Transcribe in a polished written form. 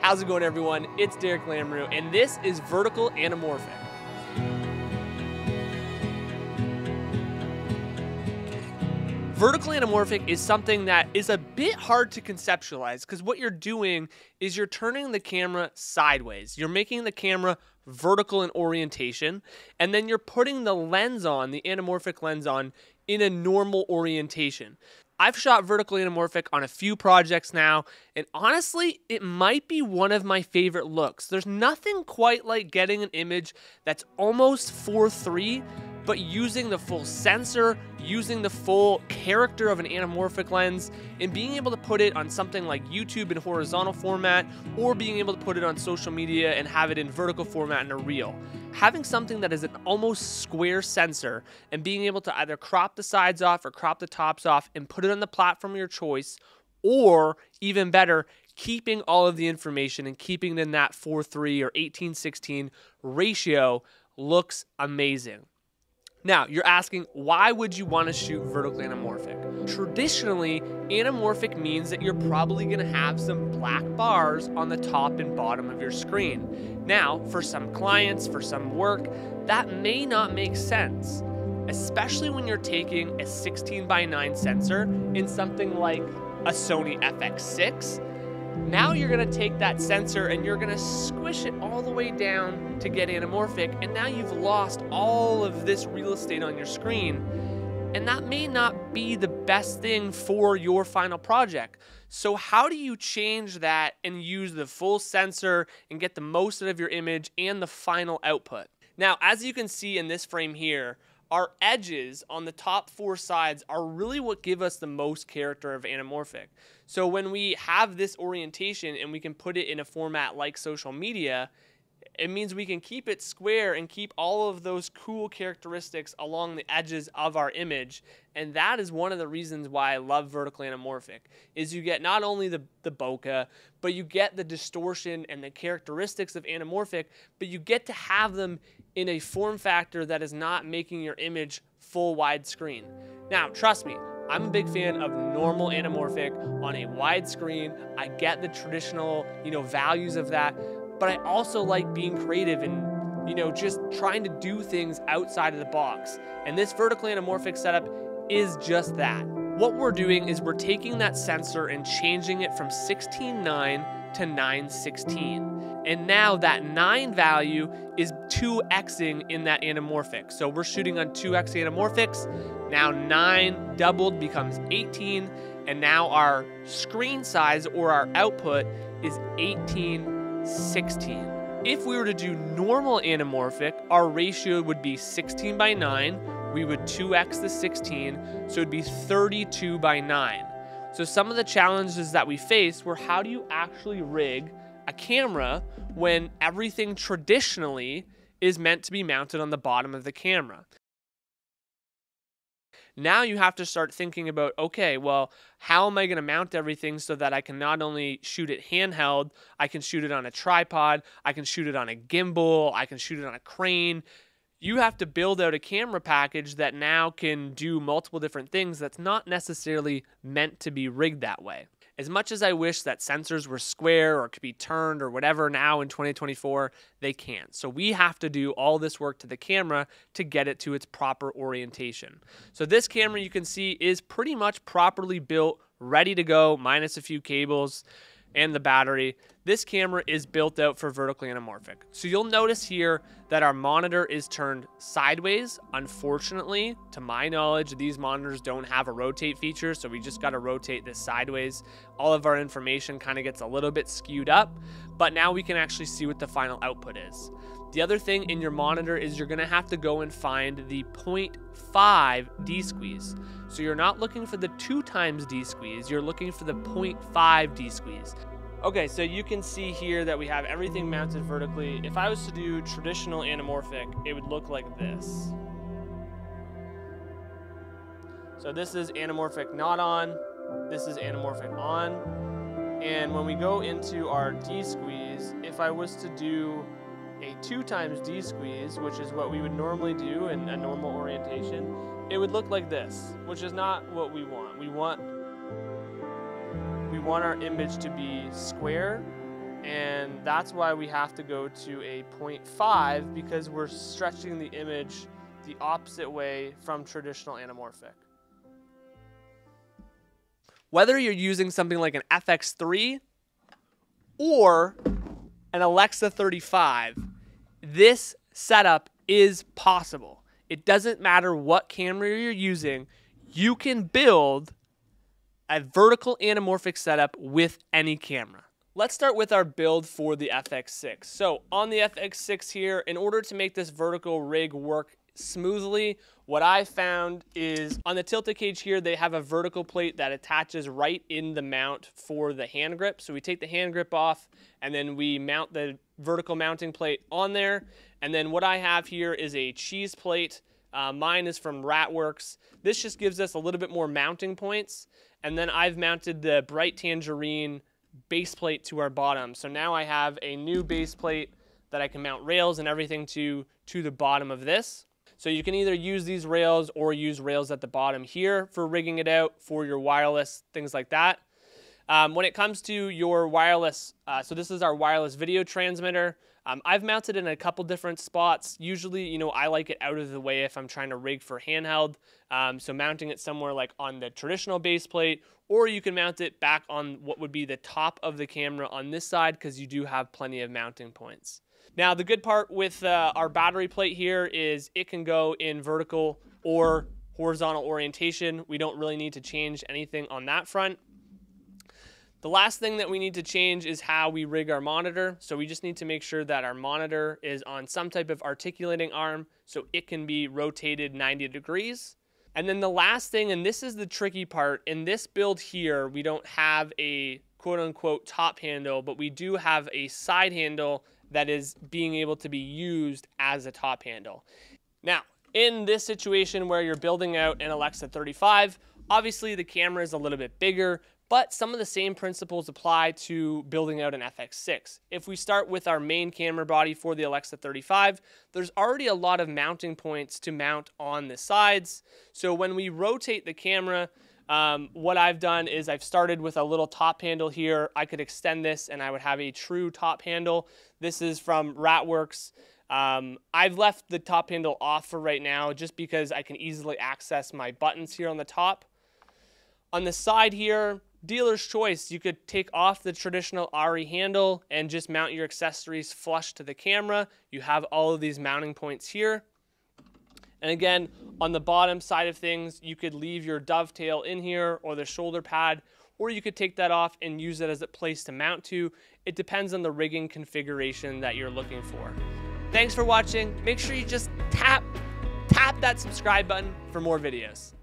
How's it going, everyone? It's Derek Lamrue, and this is Vertical Anamorphic. Vertical anamorphic is something that is a bit hard to conceptualize because what you're doing is you're turning the camera sideways. You're making the camera vertical in orientation, and then you're putting the lens on, the anamorphic lens on, in a normal orientation. I've shot vertical anamorphic on a few projects now, and honestly, it might be one of my favorite looks. There's nothing quite like getting an image that's almost 4:3, but using the full sensor, using the full character of an anamorphic lens, and being able to put it on something like YouTube in horizontal format, or being able to put it on social media and have it in vertical format in a reel. Having something that is an almost square sensor and being able to either crop the sides off or crop the tops off and put it on the platform of your choice, or even better, keeping all of the information and keeping it in that 4:3 or 18:16 ratio looks amazing. Now, you're asking, why would you want to shoot vertical anamorphic? Traditionally, anamorphic means that you're probably going to have some black bars on the top and bottom of your screen. Now, for some clients, for some work, that may not make sense, especially when you're taking a 16:9 sensor in something like a Sony FX6. Now you're gonna take that sensor and you're gonna squish it all the way down to get anamorphic, and now you've lost all of this real estate on your screen, and that may not be the best thing for your final project. So how do you change that and use the full sensor and get the most out of your image and the final output? Now, as you can see in this frame here, our edges on the top 4 sides are really what give us the most character of anamorphic. So when we have this orientation and we can put it in a format like social media, it means we can keep it square and keep all of those cool characteristics along the edges of our image. And that is one of the reasons why I love vertical anamorphic, is you get not only the bokeh, but you get the distortion and the characteristics of anamorphic, but you get to have them in a form factor that is not making your image full widescreen. Now, trust me, I'm a big fan of normal anamorphic on a widescreen. I get the traditional, values of that, but I also like being creative and, just trying to do things outside of the box. And this vertical anamorphic setup is just that. What we're doing is we're taking that sensor and changing it from 16:9 to 9:16. And now that 9 value is 2xing in that anamorphic. So we're shooting on 2x anamorphics. Now 9 doubled becomes 18. And now our screen size or our output is 18:16. If we were to do normal anamorphic, our ratio would be 16:9. We would 2x the 16, so it'd be 32:9. So some of the challenges that we face were, how do you actually rig a camera when everything traditionally is meant to be mounted on the bottom of the camera? Now you have to start thinking about, okay, well, how am I going to mount everything so that I can not only shoot it handheld, I can shoot it on a tripod, I can shoot it on a gimbal, I can shoot it on a crane. You have to build out a camera package that now can do multiple different things that's not necessarily meant to be rigged that way. As much as I wish that sensors were square or could be turned or whatever now in 2024, they can't. So we have to do all this work to the camera to get it to its proper orientation. So this camera, you can see, is pretty much properly built, ready to go, minus a few cables and the battery. This camera is built out for vertical anamorphic. So you'll notice here that our monitor is turned sideways. Unfortunately, to my knowledge, these monitors don't have a rotate feature, so we just got to rotate this sideways. All of our information kind of gets a little bit skewed up, but now we can actually see what the final output is. The other thing in your monitor is you're going to have to go and find the 0.5 D-squeeze. So you're not looking for the 2 times D-squeeze, you're looking for the 0.5 D-squeeze. Okay, so you can see here that we have everything mounted vertically. If I was to do traditional anamorphic, it would look like this. So this is anamorphic not on, this is anamorphic on. And when we go into our D-squeeze, if I was to do a 2 times D-squeeze, which is what we would normally do in a normal orientation, it would look like this, which is not what we want. We want our image to be square And that's why we have to go to a 0.5, because we're stretching the image the opposite way from traditional anamorphic. Whether you're using something like an FX3 or an Alexa 35, this setup is possible. It doesn't matter what camera you're using, you can build a vertical anamorphic setup with any camera. Let's start with our build for the FX6. So on the FX6 here, in order to make this vertical rig work smoothly, what I found is on the tilted cage here, they have a vertical plate that attaches right in the mount for the hand grip. So we take the hand grip off and then we mount the vertical mounting plate on there. And then what I have here is a cheese plate. Mine is from Ratworks. This just gives us a little bit more mounting points. And then I've mounted the Bright Tangerine base plate to our bottom. So now I have a new base plate that I can mount rails and everything to the bottom of this. So you can either use these rails or use rails at the bottom here for rigging it out for your wireless, things like that. When it comes to your wireless, so this is our wireless video transmitter. I've mounted it in a couple different spots. Usually, you know, I like it out of the way if I'm trying to rig for handheld. So mounting it somewhere like on the traditional base plate, or you can mount it back on what would be the top of the camera on this side, because you do have plenty of mounting points. Now, the good part with our battery plate here is it can go in vertical or horizontal orientation. We don't really need to change anything on that front. The last thing that we need to change is how we rig our monitor. So we just need to make sure that our monitor is on some type of articulating arm so it can be rotated 90 degrees. And then the last thing, and this is the tricky part, in this build here, we don't have a quote-unquote top handle, but we do have a side handle that is being able to be used as a top handle. Now, in this situation where you're building out an Alexa 35, obviously the camera is a little bit bigger, but some of the same principles apply to building out an FX6. If we start with our main camera body for the Alexa 35, there's already a lot of mounting points to mount on the sides. So when we rotate the camera, what I've done is I've started with a little top handle here. I could extend this and I would have a true top handle. This is from Ratworks. I've left the top handle off for right now just because I can easily access my buttons here on the top. On the side here, dealer's choice. You could take off the traditional RE handle and just mount your accessories flush to the camera. You have all of these mounting points here. And again, on the bottom side of things, you could leave your dovetail in here or the shoulder pad, or you could take that off and use it as a place to mount to. It depends on the rigging configuration that you're looking for. Thanks for watching. Make sure you just tap that subscribe button for more videos.